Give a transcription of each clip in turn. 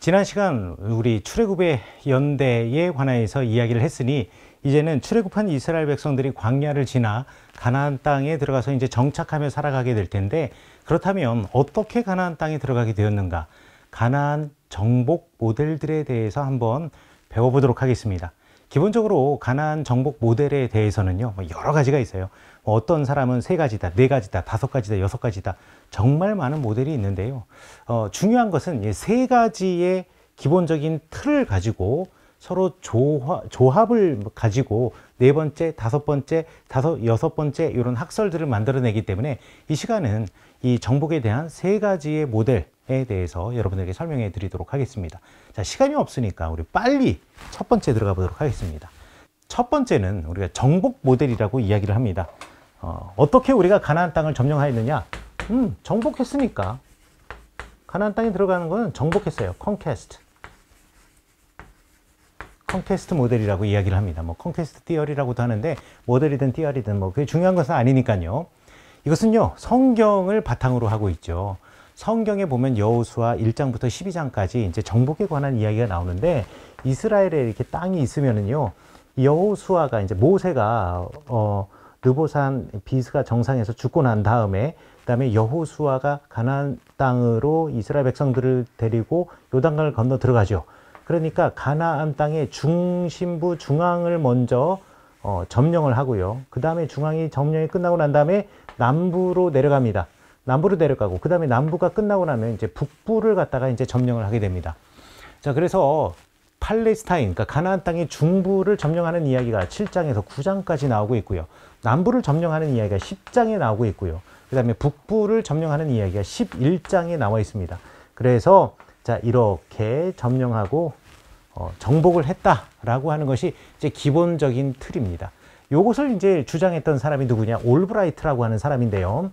지난 시간 우리 출애굽의 연대에 관하여서 이야기를 했으니 이제는 출애굽한 이스라엘 백성들이 광야를 지나 가나안 땅에 들어가서 이제 정착하며 살아가게 될 텐데, 그렇다면 어떻게 가나안 땅에 들어가게 되었는가? 가나안 정복 모델들에 대해서 한번 배워보도록 하겠습니다. 기본적으로 가나안 정복 모델에 대해서는요, 여러 가지가 있어요. 어떤 사람은 3가지다, 4가지다, 5가지다, 6가지다, 정말 많은 모델이 있는데요. 중요한 것은 3가지의 기본적인 틀을 가지고 서로 조합을 가지고 4번째, 5번째, 6번째 이런 학설들을 만들어내기 때문에 이 시간은 이 정복에 대한 3가지의 모델에 대해서 여러분에게 설명해 드리도록 하겠습니다. 자, 시간이 없으니까 우리 빨리 첫 번째 들어가 보도록 하겠습니다. 첫 번째는 우리가 정복 모델이라고 이야기를 합니다. 어떻게 우리가 가나안 땅을 점령하였느냐? 정복했으니까. 가나안 땅에 들어가는 것은 정복했어요. 컨퀘스트 모델이라고 이야기를 합니다. 컨퀘스트 티어리라고도 하는데, 모델이든 티어리든 그게 중요한 것은 아니니까요. 이것은요, 성경을 바탕으로 하고 있죠. 성경에 보면 여호수아 1장부터 12장까지 이제 정복에 관한 이야기가 나오는데, 이스라엘에 이렇게 땅이 있으면은요, 여호수아가 이제 모세가 르보산 비스가 정상에서 죽고 난 다음에, 그다음에 여호수아가 가나안 땅으로 이스라엘 백성들을 데리고 요단강을 건너 들어가죠. 그러니까 가나안 땅의 중심부 중앙을 먼저 점령을 하고요. 그 다음에 중앙이 점령이 끝나고 난 다음에 남부로 내려갑니다. 남부로 내려가고, 그 다음에 남부가 끝나고 나면 이제 북부를 갖다가 이제 점령을 하게 됩니다. 자, 그래서 팔레스타인, 그러니까 가나안 땅의 중부를 점령하는 이야기가 7장에서 9장까지 나오고 있고요. 남부를 점령하는 이야기가 10장에 나오고 있고요. 그 다음에 북부를 점령하는 이야기가 11장에 나와 있습니다. 그래서 자, 이렇게 점령하고 정복을 했다라고 하는 것이 이제 기본적인 틀입니다. 요것을 이제 주장했던 사람이 누구냐? 올브라이트라고 하는 사람인데요.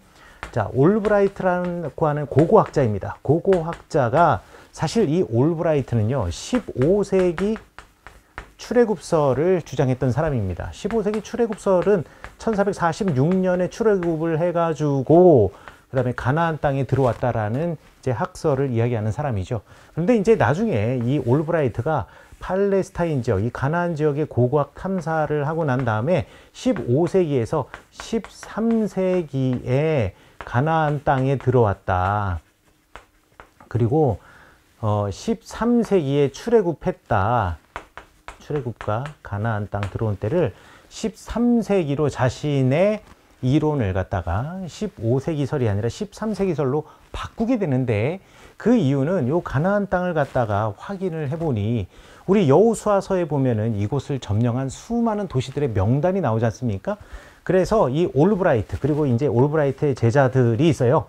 자, 올브라이트라고 하는 고고학자입니다. 고고학자가 사실 이 올브라이트는요, 15세기 출애굽설을 주장했던 사람입니다. 15세기 출애굽설은 1446년에 출애굽을 해가지고 그 다음에 가나안 땅에 들어왔다라는 이제 학설을 이야기하는 사람이죠. 그런데 이제 나중에 이 올브라이트가 팔레스타인 지역, 이 가나안 지역의 고고학 탐사를 하고 난 다음에 15세기에서 13세기에 가나안 땅에 들어왔다. 그리고 13세기에 출애굽했다. 출애굽과 가나안 땅 들어온 때를 13세기로 자신의 이론을 갖다가 15세기 설이 아니라 13세기 설로 바꾸게 되는데, 그 이유는 요 가나안 땅을 갖다가 확인을 해보니 우리 여호수아서에 보면은 이곳을 점령한 수많은 도시들의 명단이 나오지 않습니까? 그래서 이 올브라이트, 그리고 이제 올브라이트의 제자들이 있어요.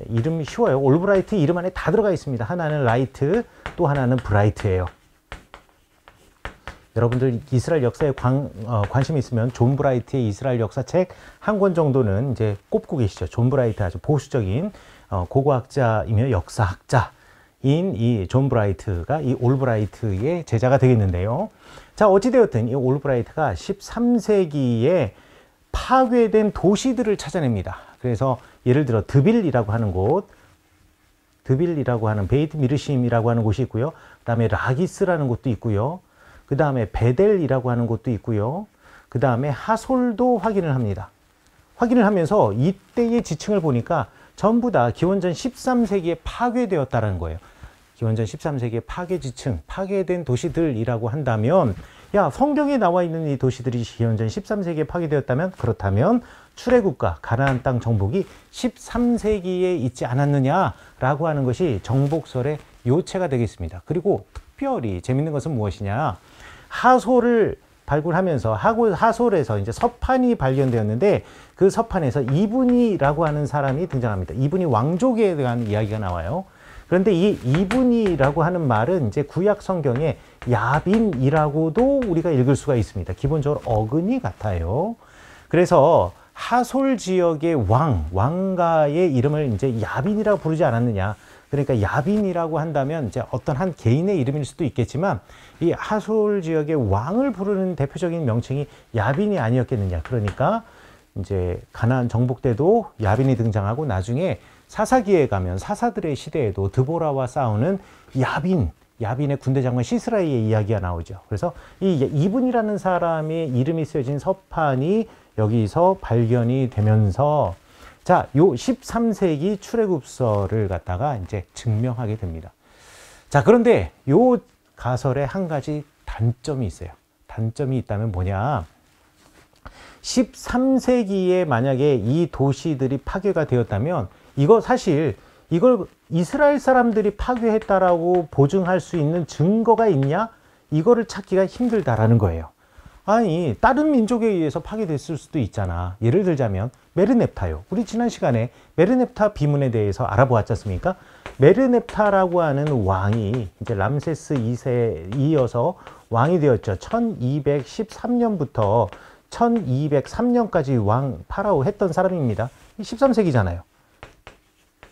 이름이 쉬워요. 올브라이트 이름 안에 다 들어가 있습니다. 하나는 라이트, 또 하나는 브라이트예요. 여러분들 이스라엘 역사에 관심이 있으면 존 브라이트의 이스라엘 역사책 한 권 정도는 이제 꼽고 계시죠. 존 브라이트 아주 보수적인 고고학자이며 역사학자인 이 존 브라이트가 이 올브라이트의 제자가 되겠는데요. 자, 어찌되었든 이 올브라이트가 13세기에 파괴된 도시들을 찾아냅니다. 그래서 예를 들어 드빌이라고 하는 곳, 드빌이라고 하는 베이트 미르심이라고 하는 곳이 있고요. 그 다음에 라기스라는 곳도 있고요. 그 다음에 베델이라고 하는 곳도 있고요. 그 다음에 하솔도 확인을 합니다. 확인을 하면서 이때의 지층을 보니까 전부 다 기원전 13세기에 파괴되었다는 거예요. 기원전 13세기의 파괴 지층, 파괴된 도시들이라고 한다면, 야, 성경에 나와 있는 이 도시들이 기원전 13세기에 파괴되었다면, 그렇다면 출애굽과 가나안 땅 정복이 13세기에 있지 않았느냐라고 하는 것이 정복설의 요체가 되겠습니다. 그리고 특별히 재밌는 것은 무엇이냐? 하솔을 발굴하면서 하솔에서 이제 서판이 발견되었는데, 그 서판에서 이분이라고 하는 사람이 등장합니다. 이분이 왕족에 대한 이야기가 나와요. 그런데 이 이분이라고 하는 말은 이제 구약 성경에 야빈이라고도 우리가 읽을 수가 있습니다. 기본적으로 어근이 같아요. 그래서 하솔 지역의 왕가의 이름을 이제 야빈이라고 부르지 않았느냐. 그러니까 야빈이라고 한다면 이제 어떤 한 개인의 이름일 수도 있겠지만, 이 하솔 지역의 왕을 부르는 대표적인 명칭이 야빈이 아니었겠느냐. 그러니까 이제 가나안 정복 때도 야빈이 등장하고, 나중에 사사기에 가면 사사들의 시대에도 드보라와 싸우는 야빈, 야빈의 군대 장관 시스라의 이야기가 나오죠. 그래서 이 이분이라는 사람의 이름이 쓰여진 서판이 여기서 발견이 되면서 자, 요 13세기 출애굽서를 갖다가 이제 증명하게 됩니다. 자, 그런데 요 가설에 한 가지 단점이 있어요. 단점이 있다면 뭐냐? 13세기에 만약에 이 도시들이 파괴가 되었다면 이거 사실 이걸 이스라엘 사람들이 파괴했다라고 보증할 수 있는 증거가 있냐? 이거를 찾기가 힘들다라는 거예요. 아니, 다른 민족에 의해서 파괴됐을 수도 있잖아. 예를 들자면 메르넵타요. 우리 지난 시간에 메르넵타 비문에 대해서 알아보았지 않습니까? 메르넵타라고 하는 왕이 이제 람세스 2세에 이어서 왕이 되었죠. 1213년부터 1203년까지 왕 파라오 했던 사람입니다. 13세기잖아요.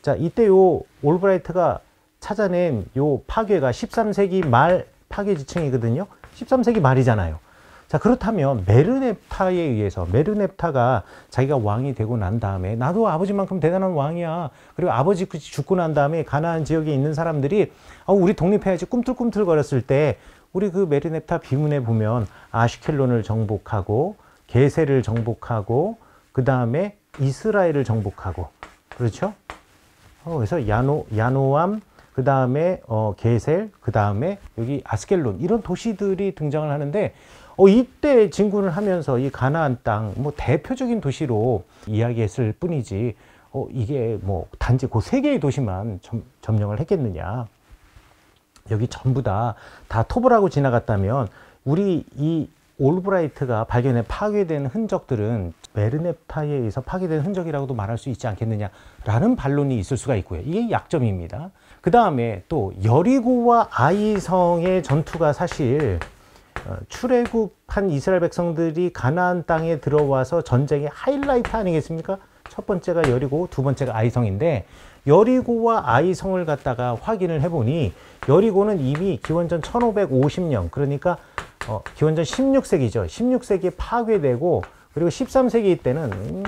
자, 이때 요 올브라이트가 찾아낸 요 파괴가 13세기 말 파괴 지층이거든요. 13세기 말이잖아요. 자, 그렇다면 메르넵타에 의해서 메르넵타가 자기가 왕이 되고 난 다음에 나도 아버지만큼 대단한 왕이야. 그리고 아버지 죽고 난 다음에 가나안 지역에 있는 사람들이 우리 독립해야지 꿈틀꿈틀거렸을 때 우리 그 메르넵타 비문에 보면 아슈켈론을 정복하고 게셀을 정복하고 그 다음에 이스라엘을 정복하고 그렇죠? 그래서 야노암 그 다음에 게셀 그 다음에 여기 아스켈론 이런 도시들이 등장을 하는데 이때 진군을 하면서 이 가나안 땅 뭐 대표적인 도시로 이야기했을 뿐이지 이게 뭐 단지 그 세 개의 도시만 점령을 했겠느냐. 여기 전부 다 토벌하고 지나갔다면 우리 이 올브라이트가 발견해 파괴된 흔적들은 메르넵타에 의해서 파괴된 흔적이라고도 말할 수 있지 않겠느냐라는 반론이 있을 수가 있고요. 이게 약점입니다. 그 다음에 또 여리고와 아이성의 전투가 사실 출애굽한 이스라엘 백성들이 가나안 땅에 들어와서 전쟁의 하이라이트 아니겠습니까? 첫 번째가 여리고 두 번째가 아이성인데 여리고와 아이성을 갖다가 확인을 해보니 여리고는 이미 기원전 1550년 그러니까 기원전 16세기죠. 16세기에 파괴되고 그리고 13세기 때는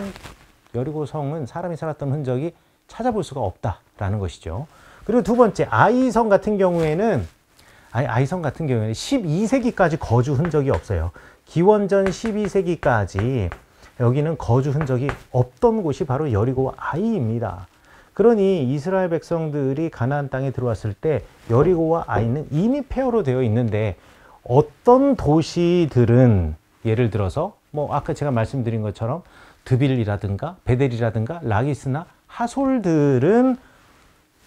여리고 성은 사람이 살았던 흔적이 찾아볼 수가 없다라는 것이죠. 그리고 두 번째 아이성 같은 경우에는 12세기까지 거주 흔적이 없어요. 기원전 12세기까지 여기는 거주 흔적이 없던 곳이 바로 여리고와 아이입니다. 그러니 이스라엘 백성들이 가나안 땅에 들어왔을 때 여리고와 아이는 이미 폐허로 되어 있는데 어떤 도시들은 예를 들어서 뭐 아까 제가 말씀드린 것처럼 드빌이라든가 베델이라든가 라기스나 하솔들은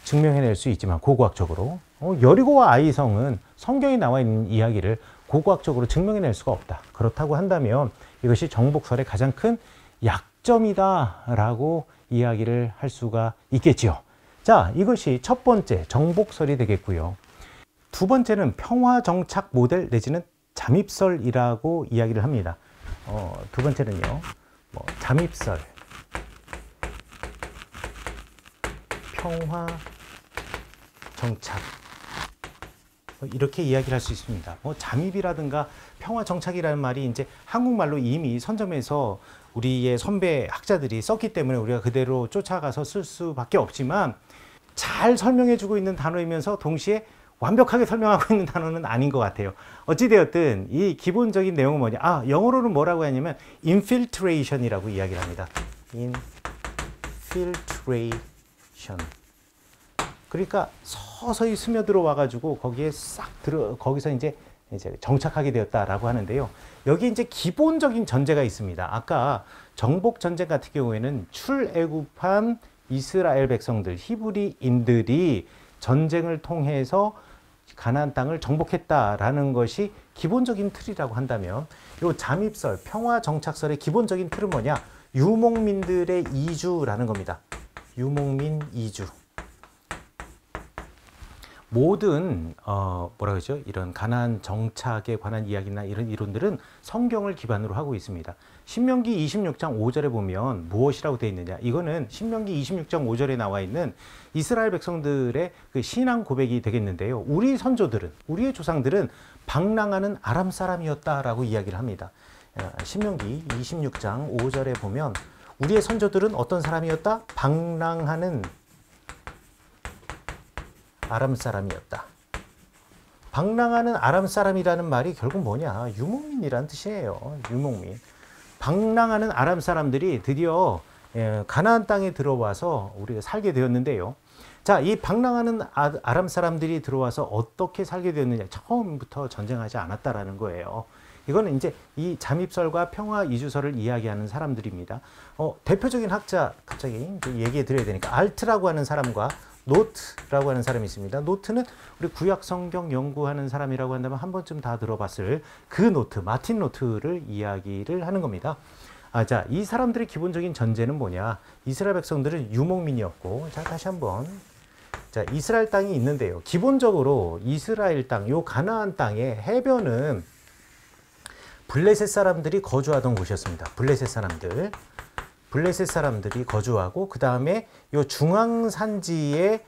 증명해낼 수 있지만 고고학적으로 여리고와 아이성은 성경에 나와 있는 이야기를 고고학적으로 증명해낼 수가 없다. 그렇다고 한다면 이것이 정복설의 가장 큰 약점이다라고 이야기를 할 수가 있겠지요. 자, 이것이 첫 번째 정복설이 되겠고요. 두 번째는 평화정착 모델 내지는 잠입설이라고 이야기를 합니다. 두 번째는요, 잠입설, 평화정착 이렇게 이야기를 할 수 있습니다. 잠입이라든가 평화정착이라는 말이 이제 한국말로 이미 선점해서 우리의 선배 학자들이 썼기 때문에 우리가 그대로 쫓아가서 쓸 수밖에 없지만 잘 설명해주고 있는 단어이면서 동시에 완벽하게 설명하고 있는 단어는 아닌 것 같아요. 어찌되었든 이 기본적인 내용은 뭐냐? 영어로는 뭐라고 하냐면 infiltration이라고 이야기를 합니다. infiltration. 그러니까 서서히 스며들어 와가지고 거기에 거기서 이제 정착하게 되었다라고 하는데요. 여기 이제 기본적인 전제가 있습니다. 아까 정복 전쟁 같은 경우에는 출애굽한 이스라엘 백성들, 히브리인들이 전쟁을 통해서 가나안 땅을 정복했다라는 것이 기본적인 틀이라고 한다면 이 잠입설, 평화정착설의 기본적인 틀은 뭐냐? 유목민들의 이주라는 겁니다. 유목민 이주. 모든 뭐라 그러죠? 이런 가나안 정착에 관한 이야기나 이런 이론들은 성경을 기반으로 하고 있습니다. 신명기 26장 5절에 보면 무엇이라고 되어 있느냐? 이거는 신명기 26장 5절에 나와 있는 이스라엘 백성들의 그 신앙 고백이 되겠는데요. 우리 선조들은, 우리의 조상들은 방랑하는 아람 사람이었다라고 이야기를 합니다. 신명기 26장 5절에 보면 우리의 선조들은 어떤 사람이었다? 방랑하는 아람 사람이었다. 방랑하는 아람 사람이라는 말이 결국 뭐냐? 유목민이란 뜻이에요. 유목민. 방랑하는 아람 사람들이 드디어 가나안 땅에 들어와서 우리가 살게 되었는데요. 자, 이 방랑하는 아람 사람들이 들어와서 어떻게 살게 되었느냐? 처음부터 전쟁하지 않았다라는 거예요. 이거는 이제 이 잠입설과 평화 이주설을 이야기하는 사람들입니다. 대표적인 학자 갑자기 얘기해 드려야 되니까 알트라고 하는 사람과 노트라고 하는 사람이 있습니다. 노트는 우리 구약 성경 연구하는 사람이라고 한다면 한 번쯤 다 들어봤을 그 노트, 마틴 노트를 이야기를 하는 겁니다. 자, 이 사람들의 기본적인 전제는 뭐냐? 이스라엘 백성들은 유목민이었고, 자, 다시 한번. 자, 이스라엘 땅이 있는데요. 기본적으로 이스라엘 땅, 요 가나안 땅의 해변은 블레셋 사람들이 거주하던 곳이었습니다. 블레셋 사람들이 거주하고, 그 다음에 요 중앙 산지에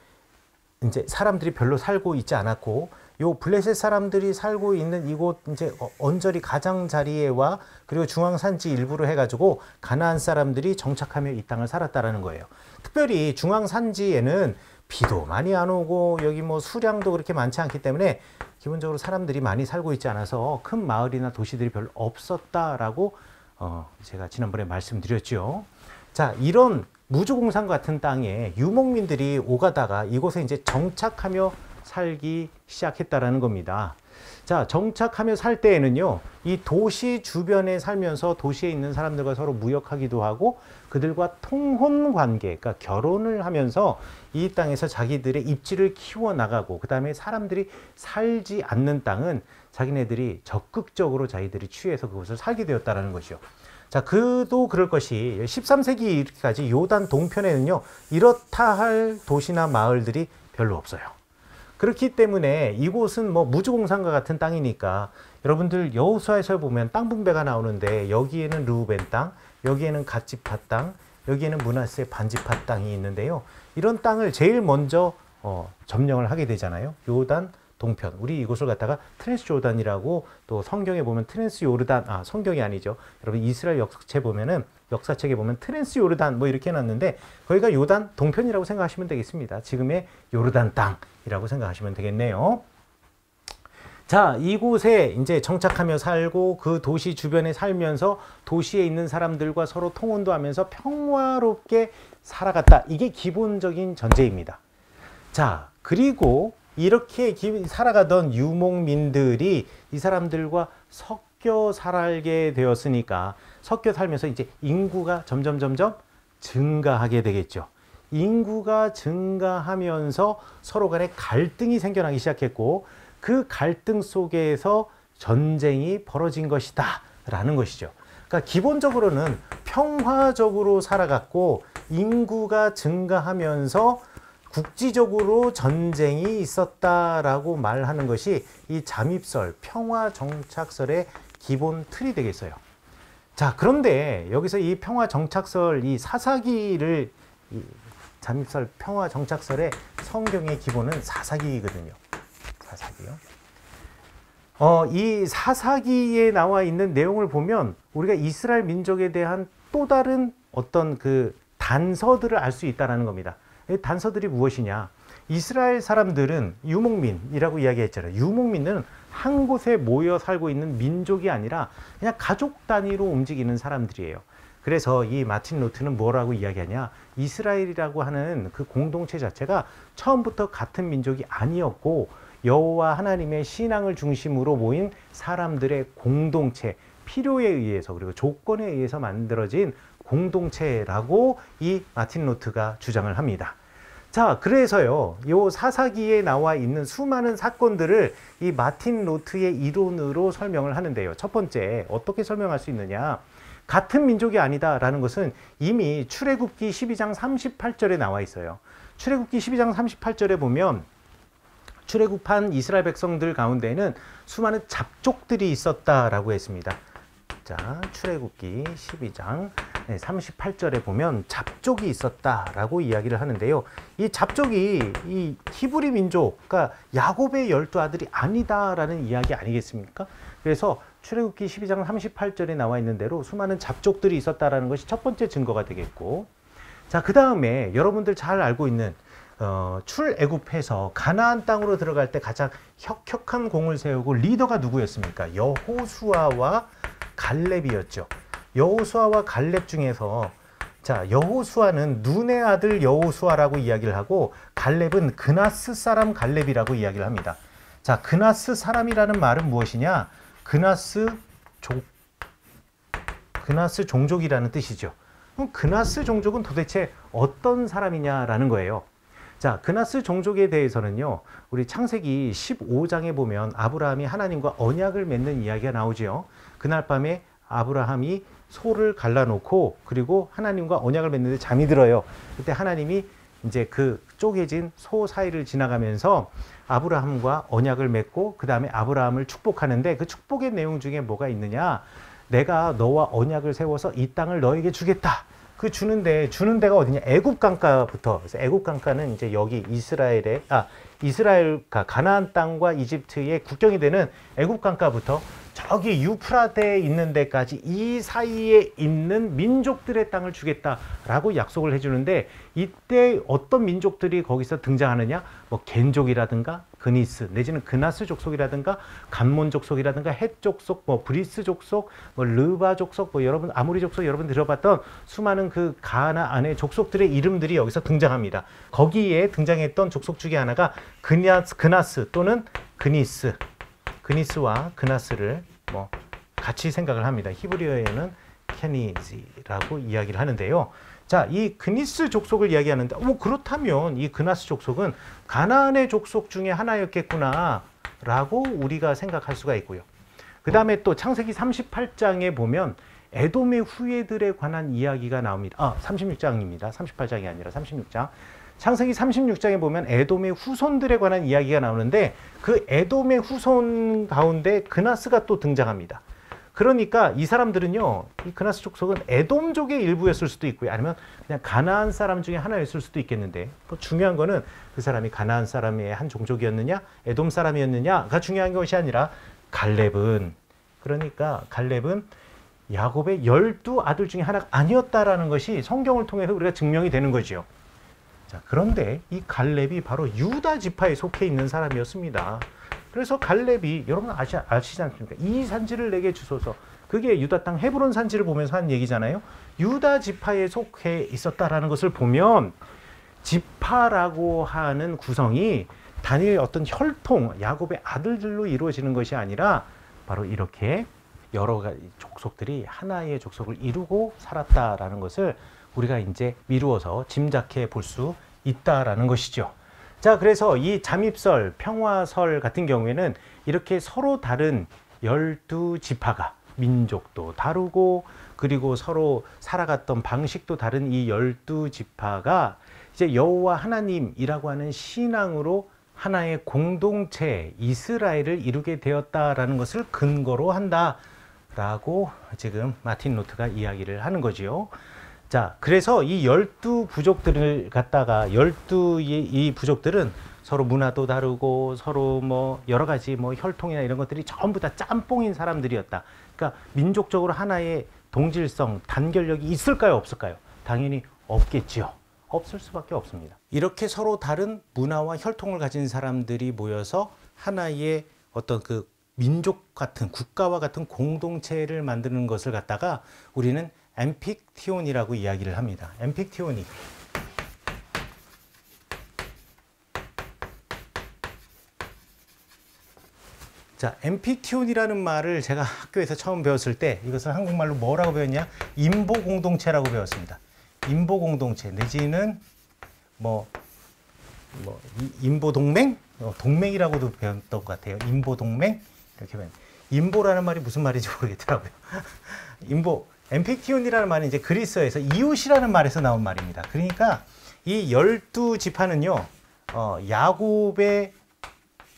이제 사람들이 별로 살고 있지 않았고, 요 블레셋 사람들이 살고 있는 이곳 이제 언저리 가장자리에와 그리고 중앙 산지 일부로 해가지고 가나안 사람들이 정착하며 이 땅을 살았다라는 거예요. 특별히 중앙 산지에는 비도 많이 안 오고 여기 뭐 수량도 그렇게 많지 않기 때문에 기본적으로 사람들이 많이 살고 있지 않아서 큰 마을이나 도시들이 별로 없었다라고 제가 지난번에 말씀드렸죠. 자, 이런 무주공산 같은 땅에 유목민들이 오가다가 이곳에 이제 정착하며 살기 시작했다라는 겁니다. 자, 정착하며 살 때에는요, 이 도시 주변에 살면서 도시에 있는 사람들과 서로 무역하기도 하고 그들과 통혼 관계, 그러니까 결혼을 하면서 이 땅에서 자기들의 입지를 키워나가고, 그 다음에 사람들이 살지 않는 땅은 자기네들이 적극적으로 자기들이 취해서 그곳을 살게 되었다는 것이요. 자, 그도 그럴 것이 13세기까지 요단 동편에는요, 이렇다 할 도시나 마을들이 별로 없어요. 그렇기 때문에 이곳은 뭐 무주공산과 같은 땅이니까 여러분들 여호수아에서 보면 땅 분배가 나오는데 여기에는 르우벤 땅, 여기에는 갓지파 땅, 여기에는 므낫세 반지파 땅이 있는데요. 이런 땅을 제일 먼저 점령을 하게 되잖아요. 요단 동편. 우리 이곳을 갖다가 트랜스조단이라고, 또 성경에 보면 트랜스 요르단, 성경이 아니죠. 여러분 이스라엘 역사책에 보면 트랜스 요르단 뭐 이렇게 해놨는데 거기가 요단 동편이라고 생각하시면 되겠습니다. 지금의 요르단 땅이라고 생각하시면 되겠네요. 자, 이곳에 이제 정착하며 살고 그 도시 주변에 살면서 도시에 있는 사람들과 서로 통혼도 하면서 평화롭게 살아갔다. 이게 기본적인 전제입니다. 자, 그리고 이렇게 살아가던 유목민들이 이 사람들과 섞여 살게 되었으니까 섞여 살면서 이제 인구가 점점 증가하게 되겠죠. 인구가 증가하면서 서로 간에 갈등이 생겨나기 시작했고, 그 갈등 속에서 전쟁이 벌어진 것이다 라는 것이죠. 그러니까 기본적으로는 평화적으로 살아갔고 인구가 증가하면서 국지적으로 전쟁이 있었다라고 말하는 것이 이 잠입설, 평화정착설의 기본 틀이 되겠어요. 자, 그런데 여기서 이 평화정착설, 이 사사기를, 이 잠입설, 평화정착설의 성경의 기본은 사사기거든요. 사사기요. 이 사사기에 나와 있는 내용을 보면 우리가 이스라엘 민족에 대한 또 다른 어떤 그 단서들을 알 수 있다는 겁니다. 단서들이 무엇이냐? 이스라엘 사람들은 유목민이라고 이야기했잖아요. 유목민은 한 곳에 모여 살고 있는 민족이 아니라 그냥 가족 단위로 움직이는 사람들이에요. 그래서 이 마틴 루트는 뭐라고 이야기하냐? 이스라엘이라고 하는 그 공동체 자체가 처음부터 같은 민족이 아니었고 여호와 하나님의 신앙을 중심으로 모인 사람들의 공동체, 필요에 의해서 그리고 조건에 의해서 만들어진 공동체라고 이 마틴 루트가 주장을 합니다. 자, 그래서요, 요 사사기에 나와 있는 수많은 사건들을 이 마틴 루트의 이론으로 설명을 하는데요. 첫 번째, 어떻게 설명할 수 있느냐? 같은 민족이 아니다라는 것은 이미 출애굽기 12장 38절에 나와 있어요. 출애굽기 12장 38절에 보면 출애굽한 이스라엘 백성들 가운데는 수많은 잡족들이 있었다라고 했습니다. 자, 출애굽기 12장 38절에 보면 잡족이 있었다라고 이야기를 하는데요. 이 잡족이 이 히브리 민족, 그러니까 야곱의 12아들이 아니다라는 이야기 아니겠습니까? 그래서 출애굽기 12장 38절에 나와 있는 대로 수많은 잡족들이 있었다라는 것이 첫 번째 증거가 되겠고, 자, 그 다음에 여러분들 잘 알고 있는 출애굽해서 가나안 땅으로 들어갈 때 가장 혁혁한 공을 세우고 리더가 누구였습니까? 여호수아와 갈렙이었죠. 여호수아와 갈렙 중에서 자, 여호수아는 눈의 아들 여호수아라고 이야기를 하고 갈렙은 그나스 사람 갈렙이라고 이야기를 합니다. 자, 그나스 사람이라는 말은 무엇이냐? 그나스 종족이라는 뜻이죠. 그럼 그나스 종족은 도대체 어떤 사람이냐라는 거예요. 자, 그나스 종족에 대해서는요, 우리 창세기 15장에 보면 아브라함이 하나님과 언약을 맺는 이야기가 나오죠. 그날 밤에 아브라함이 소를 갈라놓고 그리고 하나님과 언약을 맺는데 잠이 들어요. 그때 하나님이 이제 그 쪼개진 소 사이를 지나가면서 아브라함과 언약을 맺고 그 다음에 아브라함을 축복하는데 그 축복의 내용 중에 뭐가 있느냐? 내가 너와 언약을 세워서 이 땅을 너에게 주겠다. 그 주는 데가 어디냐? 애굽 강가부터. 그래서 애굽 강가는 이제 여기 이스라엘과 가나안 땅과 이집트의 국경이 되는 애굽 강가부터 저기 유프라데에 있는 데까지 이 사이에 있는 민족들의 땅을 주겠다라고 약속을 해주는데 이때 어떤 민족들이 거기서 등장하느냐? 뭐 겐족이라든가 그니스 내지는 그나스 족속이라든가 감몬 족속이라든가 헷 족속, 뭐 브리스 족속, 뭐 르바 족속, 뭐 여러분 아모리 족속 여러분 들어봤던 수많은 그 가나안의 족속들의 이름들이 여기서 등장합니다. 거기에 등장했던 족속 중에 하나가 그나스 또는 그니스와 그나스를 뭐 같이 생각을 합니다. 히브리어에는 케니지라고 이야기를 하는데요. 자, 이 그니스 족속을 이야기하는데 그렇다면 이 그나스 족속은 가나안의 족속 중에 하나였겠구나 라고 우리가 생각할 수가 있고요. 그 다음에 또 창세기 38장에 보면 에돔의 후예들에 관한 이야기가 나옵니다. 36장입니다. 38장이 아니라 36장. 창세기 36장에 보면 에돔의 후손들에 관한 이야기가 나오는데 그 에돔의 후손 가운데 그나스가 또 등장합니다. 그러니까 이 사람들은요, 이 그나스 족속은 에돔족의 일부였을 수도 있고요. 아니면 그냥 가나안 사람 중에 하나였을 수도 있겠는데 뭐 중요한 거는 그 사람이 가나안 사람의 한 종족이었느냐, 에돔 사람이었느냐가 중요한 것이 아니라 갈렙은 야곱의 12아들 중에 하나가 아니었다라는 것이 성경을 통해서 우리가 증명이 되는 거죠. 자, 그런데 이 갈렙이 바로 유다 지파에 속해 있는 사람이었습니다. 그래서 갈렙이 여러분 아시지 않습니까? 이 산지를 내게 주소서. 그게 유다 땅 헤브론 산지를 보면서 한 얘기잖아요. 유다 지파에 속해 있었다라는 것을 보면 지파라고 하는 구성이 단일 어떤 혈통, 야곱의 아들들로 이루어지는 것이 아니라 바로 이렇게 여러 가지 족속들이 하나의 족속을 이루고 살았다라는 것을 우리가 이제 미루어서 짐작해 볼 수 있다라는 것이죠. 자, 그래서 이 잠입설, 평화설 같은 경우에는 이렇게 서로 다른 12지파가 민족도 다르고 그리고 서로 살아갔던 방식도 다른 이 12지파가 이제 여호와 하나님이라고 하는 신앙으로 하나의 공동체 이스라엘을 이루게 되었다라는 것을 근거로 한다라고 지금 마틴 루터가 이야기를 하는 거지요. 자, 그래서 이 12부족들을 갖다가 12의 이 부족들은 서로 문화도 다르고 서로 뭐 여러 가지 뭐 혈통이나 이런 것들이 전부 다 짬뽕인 사람들이었다. 그러니까 민족적으로 하나의 동질성, 단결력이 있을까요, 없을까요? 당연히 없겠지요. 없을 수밖에 없습니다. 이렇게 서로 다른 문화와 혈통을 가진 사람들이 모여서 하나의 어떤 그 민족 같은 국가와 같은 공동체를 만드는 것을 갖다가 우리는 엠픽티온이라고 이야기를 합니다. 엠픽티온이. 자, 엠픽티온이라는 말을 제가 학교에서 처음 배웠을 때 이것을 한국말로 뭐라고 배웠냐? 인보공동체라고 배웠습니다. 인보공동체 내지는 인보동맹? 동맹이라고도 배웠던 것 같아요. 인보동맹? 이렇게 배웠. 인보라는 말이 무슨 말인지 모르겠더라고요. 엠픽티온이라는 말은 이제 그리스어에서 이웃이라는 말에서 나온 말입니다. 그러니까 이 12지파는요, 야곱의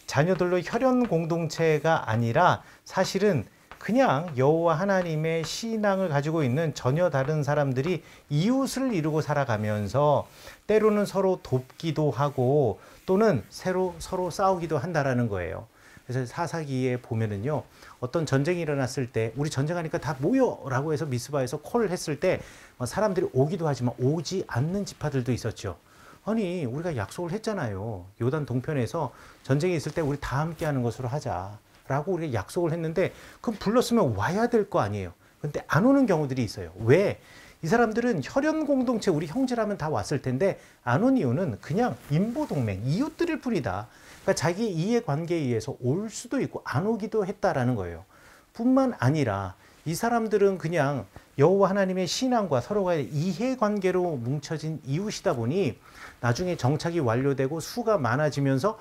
자녀들로 혈연 공동체가 아니라 사실은 그냥 여호와 하나님의 신앙을 가지고 있는 전혀 다른 사람들이 이웃을 이루고 살아가면서 때로는 서로 돕기도 하고 또는 서로 싸우기도 한다라는 거예요. 그래서 사사기에 보면은요, 어떤 전쟁이 일어났을 때 우리 전쟁하니까 다 모여라고 해서 미스바에서 콜을 했을 때 사람들이 오기도 하지만 오지 않는 지파들도 있었죠. 아니 우리가 약속을 했잖아요. 요단 동편에서 전쟁이 있을 때 우리 다 함께 하는 것으로 하자라고 우리가 약속을 했는데 그럼 불렀으면 와야 될 거 아니에요. 근데 안 오는 경우들이 있어요. 왜? 이 사람들은 혈연 공동체 우리 형제라면 다 왔을 텐데 안 온 이유는 그냥 인보동맹 이웃들일 뿐이다. 그러니까 자기 이해관계에 의해서 올 수도 있고 안 오기도 했다라는 거예요. 뿐만 아니라 이 사람들은 그냥 여호와 하나님의 신앙과 서로가의 이해관계로 뭉쳐진 이웃이다 보니 나중에 정착이 완료되고 수가 많아지면서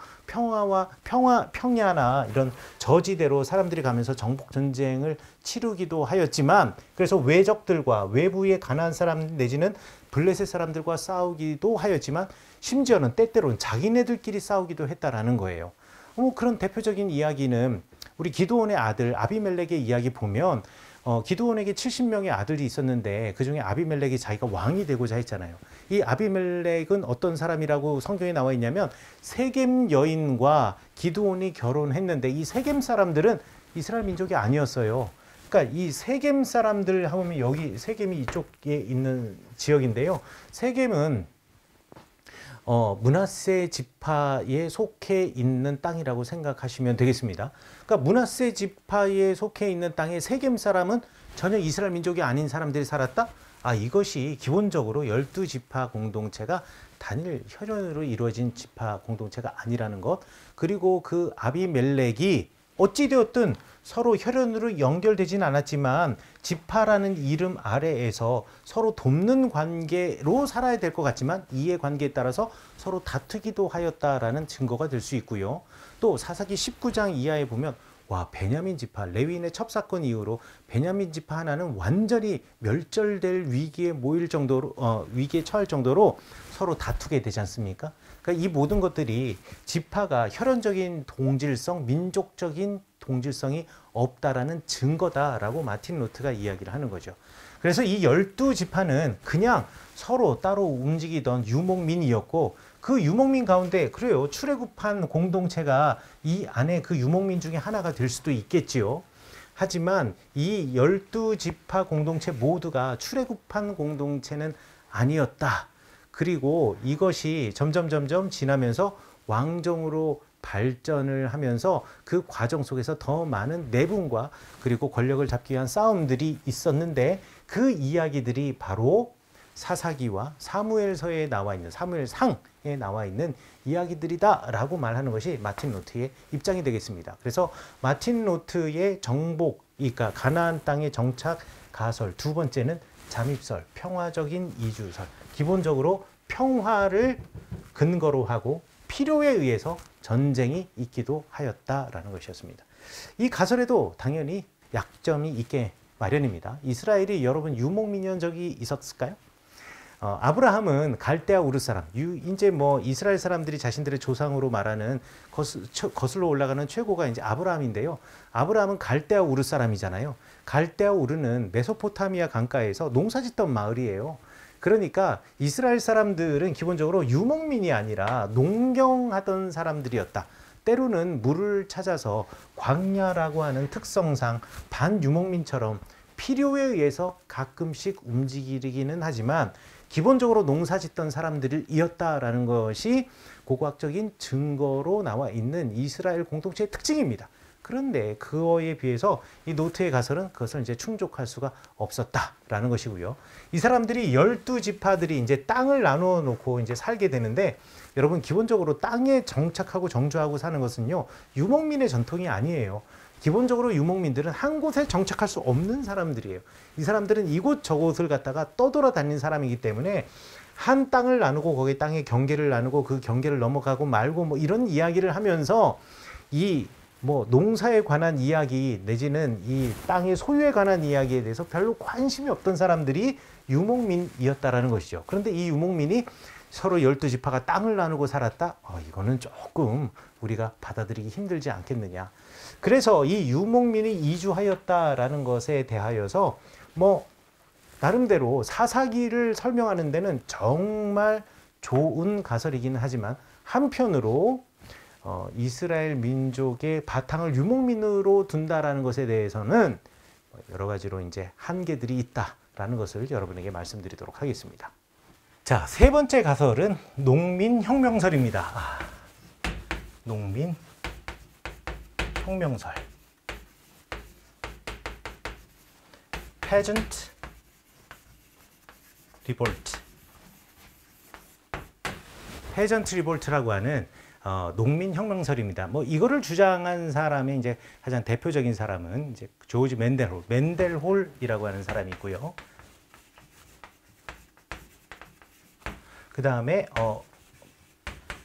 평야나 이런 저지대로 사람들이 가면서 정복 전쟁을 치르기도 하였지만 그래서 외적들과 외부의 가나안 사람 내지는 블레셋 사람들과 싸우기도 하였지만 심지어는 때때로는 자기네들끼리 싸우기도 했다라는 거예요. 그런 대표적인 이야기는 우리 기드온의 아들 아비멜렉의 이야기 보면 기드온에게 70명의 아들이 있었는데 그중에 아비멜렉이 자기가 왕이 되고자 했잖아요. 이 아비멜렉은 어떤 사람이라고 성경에 나와 있냐면 세겜 여인과 기드온이 결혼했는데 이 세겜 사람들은 이스라엘 민족이 아니었어요. 그러니까 이 세겜 사람들 하면 여기 세겜이 이쪽에 있는 지역인데요. 세겜은 므낫세 지파에 속해 있는 땅이라고 생각하시면 되겠습니다. 그러니까 므낫세 지파에 속해 있는 땅에 세겜 사람은 전혀 이스라엘 민족이 아닌 사람들이 살았다? 이것이 기본적으로 12지파 공동체가 단일 혈연으로 이루어진 지파 공동체가 아니라는 것. 그리고 그 아비멜렉이 어찌되었든 서로 혈연으로 연결되진 않았지만 지파라는 이름 아래에서 서로 돕는 관계로 살아야 될 것 같지만 이해관계에 따라서 서로 다투기도 하였다라는 증거가 될 수 있고요. 또 사사기 19장 이하에 보면 베냐민 지파, 레위인의 첩사건 이후로 베냐민 지파 하나는 완전히 멸절될 위기에 모일 정도로 위기에 처할 정도로 서로 다투게 되지 않습니까? 그러니까 이 모든 것들이 지파가 혈연적인 동질성, 민족적인 동질성이 없다라는 증거다라고 마틴 루트가 이야기를 하는 거죠. 그래서 이 12지파는 그냥 서로 따로 움직이던 유목민이었고 그 유목민 가운데 그래요. 출애굽한 공동체가 이 안에 그 유목민 중에 하나가 될 수도 있겠지요. 하지만 이 12지파 공동체 모두가 출애굽한 공동체는 아니었다. 그리고 이것이 점점 지나면서 왕정으로 발전을 하면서 그 과정 속에서 더 많은 내분과 그리고 권력을 잡기 위한 싸움들이 있었는데 그 이야기들이 바로 사사기와 사무엘서에 나와 있는 사무엘상에 나와 있는 이야기들이다라고 말하는 것이 마틴 루트의 입장이 되겠습니다. 그래서 마틴 루트의 정복, 그러니까 가나안 땅의 정착 가설, 두 번째는 잠입설, 평화적인 이주설. 기본적으로 평화를 근거로 하고 필요에 의해서 전쟁이 있기도 하였다라는 것이었습니다. 이 가설에도 당연히 약점이 있게 마련입니다. 이스라엘이 여러분 유목민이한 적이 있었을까요? 아브라함은 갈대아 우르 사람, 이제 이스라엘 사람들이 자신들의 조상으로 말하는 거슬러 올라가는 최고가 이제 아브라함인데요. 아브라함은 갈대아 우르 사람이잖아요. 갈대아 우르는 메소포타미아 강가에서 농사짓던 마을이에요. 그러니까 이스라엘 사람들은 기본적으로 유목민이 아니라 농경하던 사람들이었다. 때로는 물을 찾아서 광야라고 하는 특성상 반유목민처럼 필요에 의해서 가끔씩 움직이기는 하지만 기본적으로 농사짓던 사람들이었다라는 것이 고고학적인 증거로 나와 있는 이스라엘 공동체의 특징입니다. 그런데 그거에 비해서 이 노트의 가설은 그것을 이제 충족할 수가 없었다라는 것이고요. 이 사람들이 12지파들이 이제 땅을 나누어 놓고 이제 살게 되는데 여러분 기본적으로 땅에 정착하고 정주하고 사는 것은요. 유목민의 전통이 아니에요. 기본적으로 유목민들은 한 곳에 정착할 수 없는 사람들이에요. 이 사람들은 이곳 저곳을 갖다가 떠돌아다니는 사람이기 때문에 한 땅을 나누고 거기 땅의 경계를 나누고 그 경계를 넘어가고 말고 이런 이야기를 하면서 이 농사에 관한 이야기 내지는 이 땅의 소유에 관한 이야기에 대해서 별로 관심이 없던 사람들이 유목민이었다라는 것이죠. 그런데 이 유목민이 서로 12지파가 땅을 나누고 살았다? 이거는 조금 우리가 받아들이기 힘들지 않겠느냐. 그래서 이 유목민이 이주하였다라는 것에 대하여서 나름대로 사사기를 설명하는 데는 정말 좋은 가설이긴 하지만 한편으로 이스라엘 민족의 바탕을 유목민으로 둔다라는 것에 대해서는 여러 가지로 이제 한계들이 있다라는 것을 여러분에게 말씀드리도록 하겠습니다. 자, 세 번째 가설은 농민혁명설입니다. 농민혁명설. Peasant Revolt. Peasant Revolt라고 하는 농민혁명설입니다. 뭐 이거를 주장한 사람의 이제 가장 대표적인 사람은 이제 조지 맨델홀이라고 하는 사람이 있고요. 그 다음에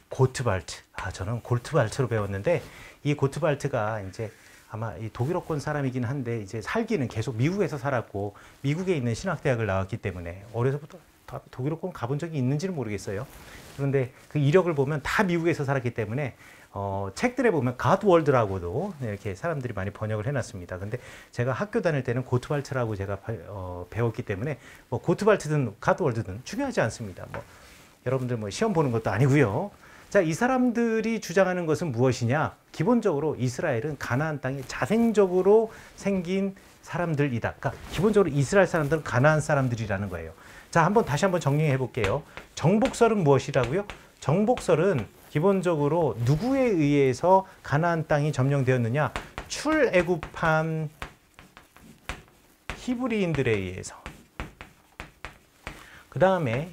고트발트. 저는 골트발트로 배웠는데 이 고트발트가 이제 아마 이 독일어권 사람이긴 한데 이제 살기는 계속 미국에서 살았고 미국에 있는 신학대학을 나왔기 때문에 어려서부터 다 독일어권 가본 적이 있는지는 모르겠어요. 그런데 그 이력을 보면 다 미국에서 살았기 때문에 책들에 보면 갓월드라고도 이렇게 사람들이 많이 번역을 해놨습니다. 근데 제가 학교 다닐 때는 고트발트라고 제가 배웠기 때문에 뭐 고트발트든 갓월드든 중요하지 않습니다. 뭐 여러분들 뭐 시험 보는 것도 아니고요. 자, 이 사람들이 주장하는 것은 무엇이냐? 기본적으로 이스라엘은 가나안 땅에 자생적으로 생긴 사람들이다. 그러니까 기본적으로 이스라엘 사람들은 가나안 사람들이라는 거예요. 자, 다시 한번 정리해 볼게요. 정복설은 무엇이라고요? 정복설은 기본적으로 누구에 의해서 가나안 땅이 점령되었느냐? 출애굽한 히브리인들에 의해서. 그 다음에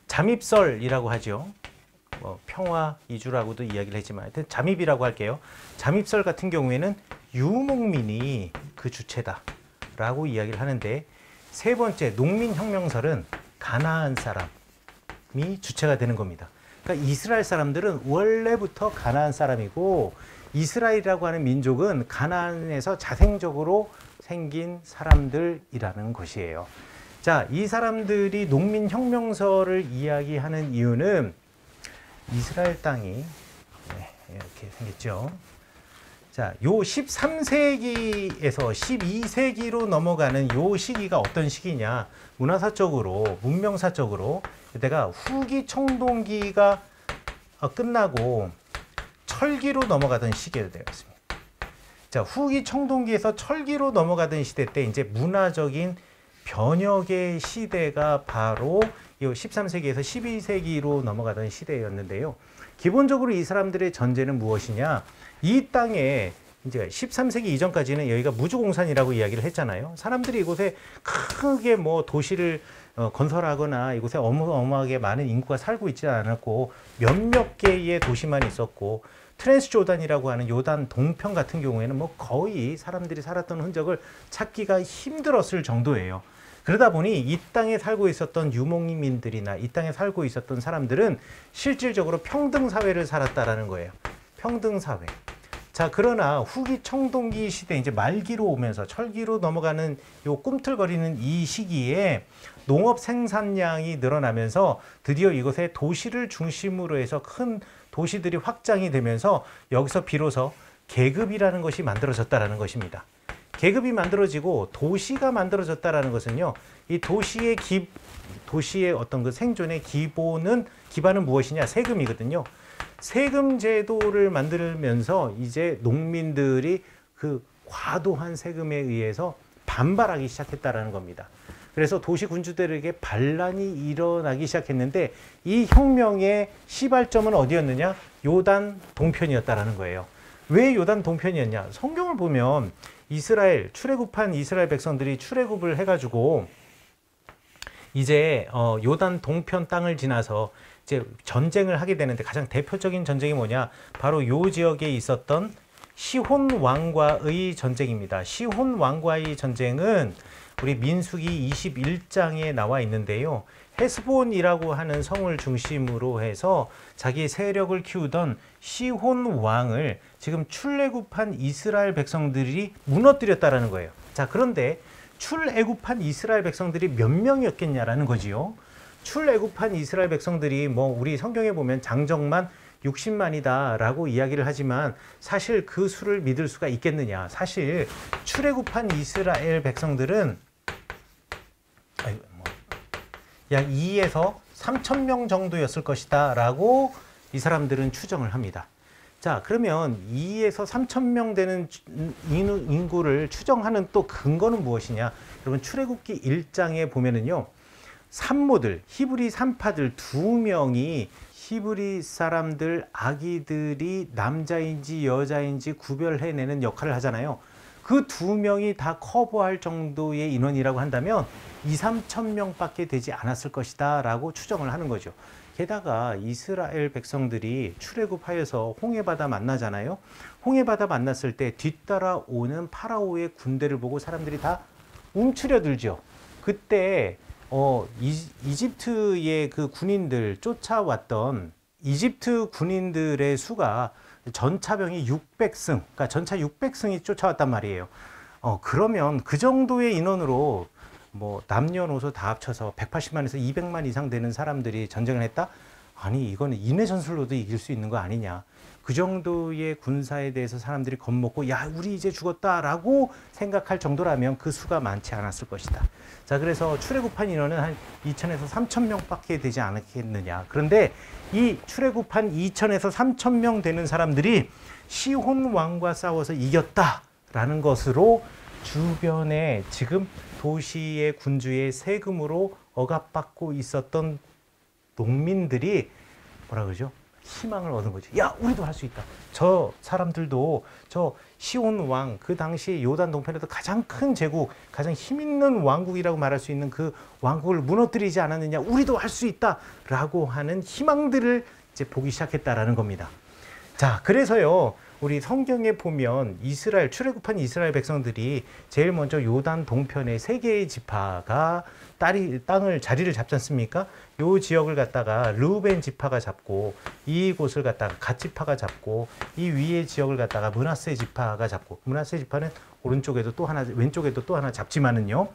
잠입설이라고 하죠. 평화 이주라고도 이야기를 했지만 하여튼 잠입이라고 할게요. 잠입설 같은 경우에는 유목민이 그 주체다라고 이야기를 하는데, 세 번째 농민혁명설은 가나안 사람이 주체가 되는 겁니다. 그러니까 이스라엘 사람들은 원래부터 가나안 사람이고 이스라엘이라고 하는 민족은 가나안에서 자생적으로 생긴 사람들이라는 것이에요. 자, 이 사람들이 농민혁명설을 이야기하는 이유는 이스라엘 땅이 이렇게 생겼죠. 자, 요 13세기에서 12세기로 넘어가는 요 시기가 어떤 시기냐? 문화사적으로, 문명사적으로 이때가 후기 청동기가 끝나고 철기로 넘어가던 시기가 되었습니다. 자, 후기 청동기에서 철기로 넘어가던 시대 때 이제 문화적인 변혁의 시대가 바로 이 13세기에서 12세기로 넘어가던 시대였는데요. 기본적으로 이 사람들의 전제는 무엇이냐? 이 땅에 이제 13세기 이전까지는 여기가 무주공산이라고 이야기를 했잖아요. 사람들이 이곳에 크게 뭐 도시를 건설하거나 이곳에 어마어마하게 많은 인구가 살고 있지 않았고 몇몇 개의 도시만 있었고, 트랜스조단이라고 하는 요단 동편 같은 경우에는 뭐 거의 사람들이 살았던 흔적을 찾기가 힘들었을 정도예요. 그러다 보니 이 땅에 살고 있었던 유목민들이나 이 땅에 살고 있었던 사람들은 실질적으로 평등사회를 살았다라는 거예요. 평등사회. 자, 그러나 후기 청동기 시대 이제 말기로 오면서 철기로 넘어가는 요 꿈틀거리는 이 시기에 농업 생산량이 늘어나면서 드디어 이곳에 도시를 중심으로 해서 큰 도시들이 확장이 되면서 여기서 비로소 계급이라는 것이 만들어졌다라는 것입니다. 계급이 만들어지고 도시가 만들어졌다라는 것은요, 이 도시의 어떤 그 생존의 기반은 무엇이냐? 세금이거든요. 세금 제도를 만들면서 이제 농민들이 그 과도한 세금에 의해서 반발하기 시작했다라는 겁니다. 그래서 도시 군주들에게 반란이 일어나기 시작했는데, 이 혁명의 시발점은 어디였느냐? 요단 동편이었다라는 거예요. 왜 요단 동편이었냐? 성경을 보면 출애굽한 이스라엘 백성들이 출애굽을 해가지고 이제 요단 동편 땅을 지나서 이제 전쟁을 하게 되는데, 가장 대표적인 전쟁이 뭐냐? 바로 요 지역에 있었던 시혼 왕과의 전쟁입니다. 시혼 왕과의 전쟁은 우리 민수기 21장에 나와 있는데요. 헤스본이라고 하는 성을 중심으로 해서 자기 세력을 키우던 시혼 왕을 지금 출애굽한 이스라엘 백성들이 무너뜨렸다라는 거예요. 자, 그런데 출애굽한 이스라엘 백성들이 몇 명이었겠냐라는 거지요. 출애굽한 이스라엘 백성들이 뭐 우리 성경에 보면 장정만 60만이다 라고 이야기를 하지만 사실 그 수를 믿을 수가 있겠느냐? 사실 출애굽한 이스라엘 백성들은 약 2에서 3천 명 정도였을 것이다 라고 이 사람들은 추정을 합니다. 자, 그러면 2에서 3천 명 되는 인구를 추정하는 또 근거는 무엇이냐? 여러분, 출애굽기 1장에 보면은요, 산모들, 히브리 산파들 2명이 히브리 사람들 아기들이 남자인지 여자인지 구별해내는 역할을 하잖아요. 그 2명이 다 커버할 정도의 인원이라고 한다면 2~3천 명밖에 되지 않았을 것이다 라고 추정을 하는 거죠. 게다가 이스라엘 백성들이 출애굽하여서 홍해바다 만나잖아요. 홍해바다 만났을 때 뒤따라오는 파라오의 군대를 보고 사람들이 다 움츠려들죠. 그때 이집트의 그 군인들 쫓아왔던 이집트 군인들의 수가 전차병이 600승, 그러니까 전차 600승이 쫓아왔단 말이에요. 그러면 그 정도의 인원으로 뭐 남녀노소 다 합쳐서 180만에서 200만 이상 되는 사람들이 전쟁을 했다? 아니, 이거는 인해 전술로도 이길 수 있는 거 아니냐. 그 정도의 군사에 대해서 사람들이 겁먹고 야, 우리 이제 죽었다라고 생각할 정도라면 그 수가 많지 않았을 것이다. 자, 그래서 출애굽한 인원은 한 2천에서 3천 명밖에 되지 않았겠느냐. 그런데 이 출애굽한 2천에서 3천 명 되는 사람들이 시혼 왕과 싸워서 이겼다라는 것으로 주변에 지금 도시의 군주의 세금으로 억압받고 있었던 농민들이 뭐라 그러죠? 희망을 얻은 거죠. 야, 우리도 할 수 있다. 저 사람들도 저 시온 왕, 그 당시 요단 동편에서 가장 큰 제국, 가장 힘 있는 왕국이라고 말할 수 있는 그 왕국을 무너뜨리지 않았느냐. 우리도 할 수 있다라고 하는 희망들을 이제 보기 시작했다라는 겁니다. 자, 그래서요. 우리 성경에 보면 이스라엘 출애굽한 이스라엘 백성들이 제일 먼저 요단 동편의 3개의 지파가 땅을 자리를 잡지 않습니까? 요 지역을 갖다가 르우벤 지파가 잡고 이곳을 갖다가 갓 지파가 잡고 이 위의 지역을 갖다가 므낫세 지파가 잡고 므낫세 지파는 오른쪽에도 또 하나 왼쪽에도 또 하나 잡지만은요.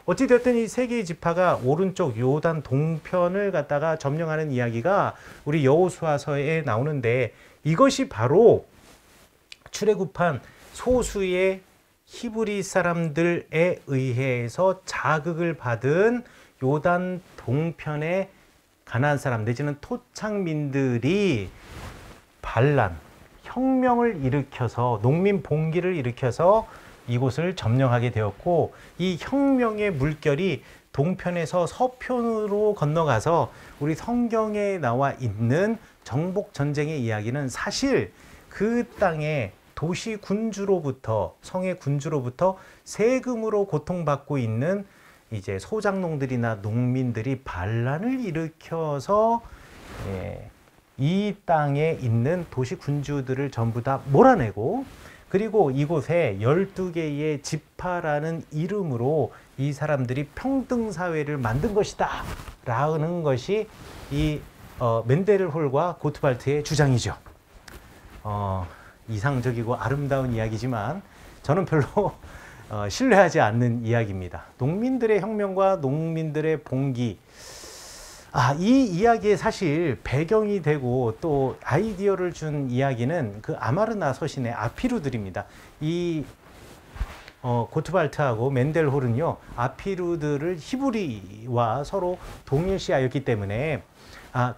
어찌 됐든 이 3개의 지파가 오른쪽 요단 동편을 갖다가 점령하는 이야기가 우리 여호수아서에 나오는데 이것이 바로 출애굽한 소수의 히브리 사람들에 의해서 자극을 받은 요단 동편의 가나안 사람 내지는 토착민들이 반란, 혁명을 일으켜서 농민 봉기를 일으켜서 이곳을 점령하게 되었고 이 혁명의 물결이 동편에서 서편으로 건너가서 우리 성경에 나와 있는 정복 전쟁의 이야기는 사실 그 땅에 도시 군주로부터 성의 군주로부터 세금으로 고통받고 있는 이제 소작농들이나 농민들이 반란을 일으켜서 이 땅에 있는 도시 군주들을 전부 다 몰아내고 그리고 이곳에 12개의 지파라는 이름으로 이 사람들이 평등사회를 만든 것이다 라는 것이 이 멘데르홀과 고트발트의 주장이죠. 이상적이고 아름다운 이야기지만 저는 별로 신뢰하지 않는 이야기입니다. 농민들의 혁명과 농민들의 봉기. 이 이야기에 사실 배경이 되고 또 아이디어를 준 이야기는 그 아마르나 서신의 아피루들입니다. 이 고트발트하고 멘델홀은요, 아피루들을 히브리와 서로 동일시하였기 때문에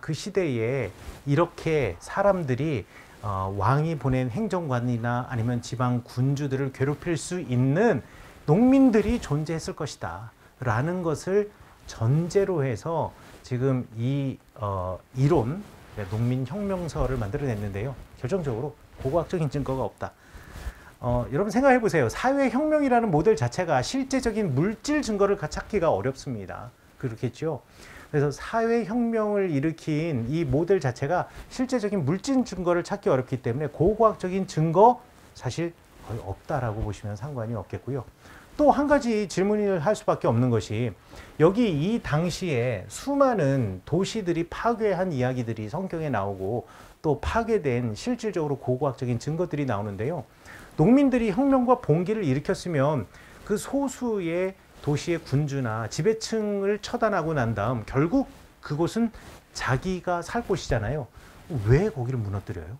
그 시대에 이렇게 사람들이 왕이 보낸 행정관이나 아니면 지방 군주들을 괴롭힐 수 있는 농민들이 존재했을 것이다 라는 것을 전제로 해서 지금 이 이론, 농민혁명서를 만들어냈는데요. 결정적으로 고고학적인 증거가 없다. 여러분 생각해 보세요. 사회혁명이라는 모델 자체가 실제적인 물질 증거를 찾기가 어렵습니다. 그렇겠죠? 그래서 사회혁명을 일으킨 이 모델 자체가 실제적인 물질 증거를 찾기 어렵기 때문에 고고학적인 증거 사실 거의 없다라고 보시면 상관이 없겠고요. 또 한 가지 질문을 할 수밖에 없는 것이 여기 이 당시에 수많은 도시들이 파괴한 이야기들이 성경에 나오고 또 파괴된 실질적으로 고고학적인 증거들이 나오는데요. 농민들이 혁명과 봉기를 일으켰으면 그 소수의 도시의 군주나 지배층을 처단하고 난 다음 결국 그곳은 자기가 살 곳이잖아요. 왜 거기를 무너뜨려요?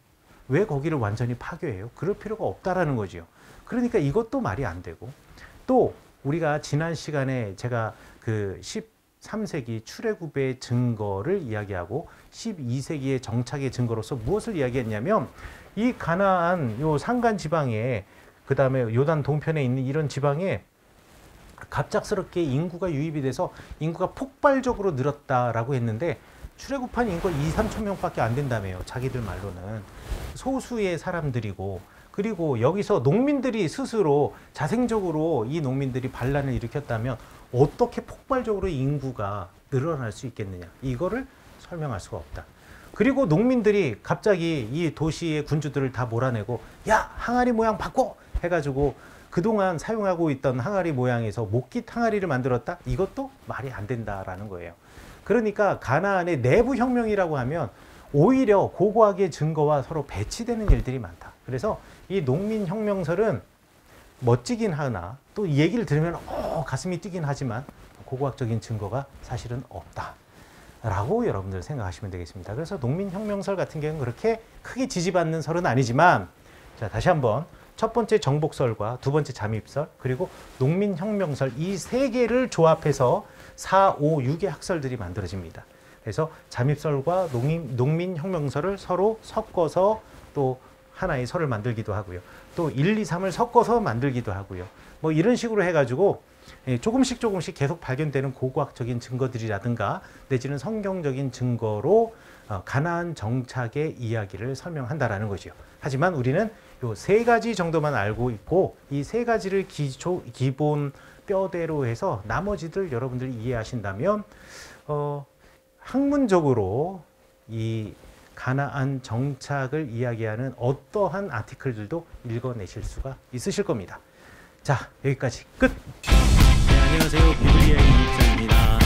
왜 거기를 완전히 파괴해요? 그럴 필요가 없다라는 거죠. 그러니까 이것도 말이 안 되고 또 우리가 지난 시간에 제가 그 13세기 출애굽의 증거를 이야기하고 12세기의 정착의 증거로서 무엇을 이야기했냐면 이 가나안 요 산간 지방에 그 다음에 요단 동편에 있는 이런 지방에 갑작스럽게 인구가 유입이 돼서 인구가 폭발적으로 늘었다라고 했는데 출애굽한 인구가 2, 3천 명밖에 안 된다며요. 자기들 말로는. 소수의 사람들이고, 그리고 여기서 농민들이 스스로 자생적으로 이 농민들이 반란을 일으켰다면 어떻게 폭발적으로 인구가 늘어날 수 있겠느냐. 이거를 설명할 수가 없다. 그리고 농민들이 갑자기 이 도시의 군주들을 다 몰아내고 야, 항아리 모양 바꿔! 해가지고 그동안 사용하고 있던 항아리 모양에서 목깃 항아리를 만들었다? 이것도 말이 안 된다라는 거예요. 그러니까 가나안의 내부 혁명이라고 하면 오히려 고고학의 증거와 서로 배치되는 일들이 많다. 그래서 이 농민혁명설은 멋지긴 하나 또 이 얘기를 들으면 가슴이 뛰긴 하지만 고고학적인 증거가 사실은 없다라고 여러분들 생각하시면 되겠습니다. 그래서 농민혁명설 같은 경우는 그렇게 크게 지지받는 설은 아니지만, 자, 다시 한번 첫 번째 정복설과 두 번째 잠입설 그리고 농민혁명설 이 세 개를 조합해서 4, 5, 6의 학설들이 만들어집니다. 그래서 잠입설과 농민혁명설을 서로 섞어서 또 하나의 설을 만들기도 하고요. 또 1, 2, 3을 섞어서 만들기도 하고요. 뭐 이런 식으로 해가지고 조금씩 계속 발견되는 고고학적인 증거들이라든가 내지는 성경적인 증거로 가나안 정착의 이야기를 설명한다라는 거죠. 하지만 우리는 요 세 가지 정도만 알고 있고 이 세 가지를 기본 뼈대로 해서 나머지들 여러분들이 이해하신다면 학문적으로 이 가나안 정착을 이야기하는 어떠한 아티클들도 읽어내실 수가 있으실 겁니다. 자, 여기까지 끝! 네, 안녕하세요. 비블리아의 임묵상입니다.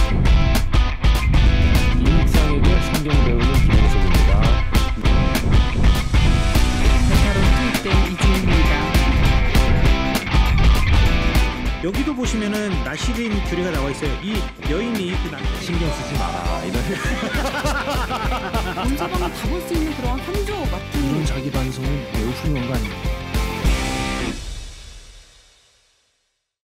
임묵상에게 성경 배우는 김영석입니다. 베타로 투입된 이지입니다. 여기도 보시면은 나시린 교리가 나와 있어요. 이 여인이 신경 쓰지 마라. 이런 문서방을 다 볼 수 있는 그런 한조 같은 자기 반성은 매우 훌륭한 거 아닙니까?